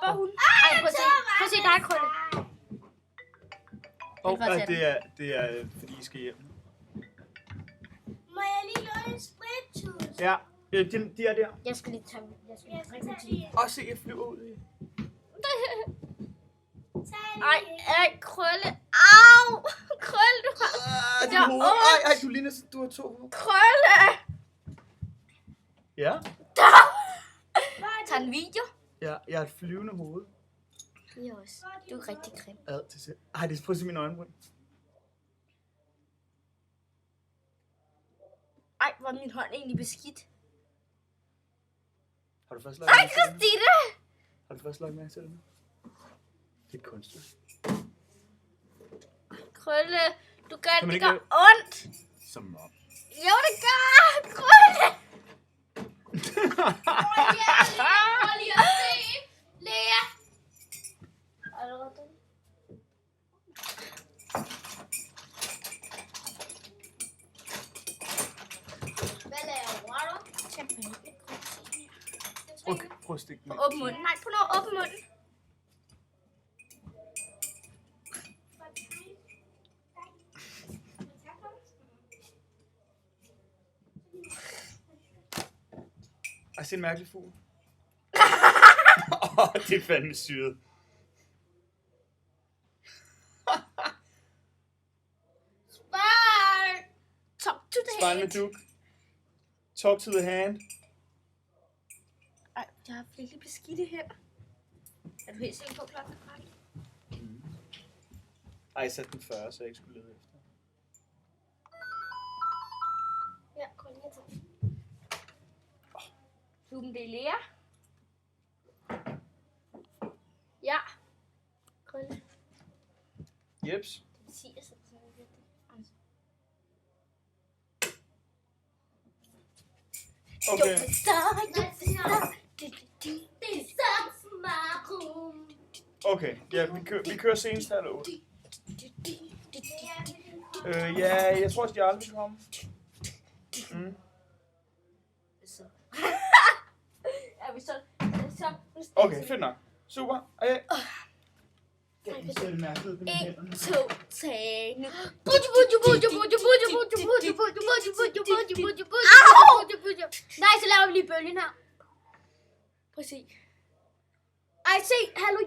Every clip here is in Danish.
tror hun. Ej, prøv at se dig, Krølle. Det er fordi I skal hjem. Må jeg lige låne en sprittus? Ja, de er der. Jeg skal lige tage Og se, jeg flyver ud i. Ej, Krølle. Au! Krølle, du har... Ej, du ligner, du har 2 hoveder. Krølle! Ja. Tag en video. Ja, jeg har et flyvende hoved. Det er også. Du er rigtig grim. Ad til selv. Ej, det er prøv at se mine øjenbryn. Ej, hvor er min hånd egentlig beskidt. Har du først lagt Ej, mærke til det? Christine! Har du først lagt mærke til det? Det er et kunstværk. Krølle, du gør Kan man det ikke gør ondt. Som op. Jo, det gør. Krølle! Prøv lige at se. Lea. Allerede den. Hvad laver du? Prøv at stikke den. Åbn munden. Nej, prøv nu at åbne munden. Ej, se en mærkelig fugl. Det er fandme syret. Spar! Talk to the Spejl hand. med duk. Talk to the hand. Ej, jeg har virkelig beskidte her. Er du helt sikker på klokken? Ej, jeg satte den 40, så jeg ikke skulle lede efter. Ja, kom lige til. Klubben, det er Lea. Ja. Krølle. Jeps. Det siger sig sådan lidt. Okay. Okay, ja, vi kører senest halv 8. Ja, jeg tror også, de aldrig vil komme. Mm. Er vi så... Okay, fedt nok. Super. Det ser lidt mærkeligt ud på mine hænder. 1, 2, 3, nu. Nej, så laver vi lige bølgen her. Prøv at se. Ej, se, hallo,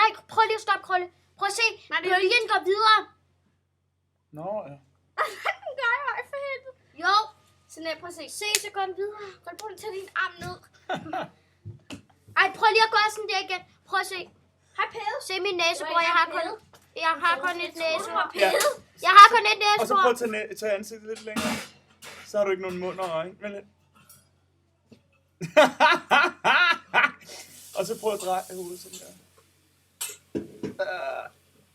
nej, prøv lige at stoppe, Krølle. Prøv at se, bølgen går videre. Nå, ja. Den gør jeg for helvede. Jo, sådan her, prøv at se. Se, så går den videre. Krølle, prøv at tage din arm ned. Ej, prøv lige at gøre sådan der igen. Prøv at se. Hej, Pelle. Se min næse, bror, jeg har kun et næsehår. Ja. Jeg har kun et Og så næsehår. prøv at tage ansigtet lidt længere. Så har du ikke nogen mund og øjne. Men lidt. Og så prøv at dreje hovedet sådan der.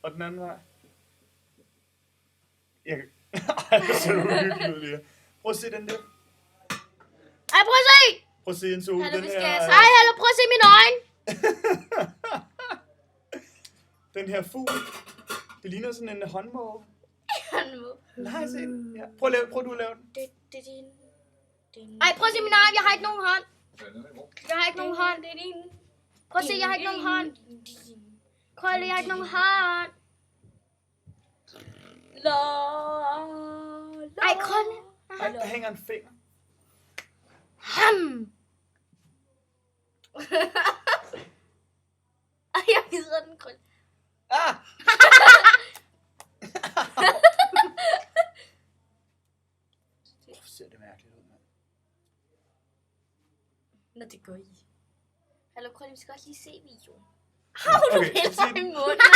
Og den anden vej. Ej, det ser uhyggeligt ud, Lea. Prøv at se den der. Ej, prøv at se. Prøv at se en sol. Hallo, Den vi her. skal ej, hallo, prøv at se mine øjne. Den her fugl. Det ligner sådan en håndmåge. Nej, se den. Ja. Prøv du at lave den. Ej, prøv at se mine øjne. Jeg har ikke nogen hånd. Jeg har ikke nogen hånd. Prøv at se, jeg har ikke nogen hånd. Krølle, jeg har ikke nogen hånd. Ej, Krølle. Ej, der hænger en finger. Ej, jeg gider den, Krølle. Ah! Hvor ser det mærkeligt ud, mand. Nå, det går i. Hallo, Krølle, vi skal også lige se videoen. Okay, Du piller i munden.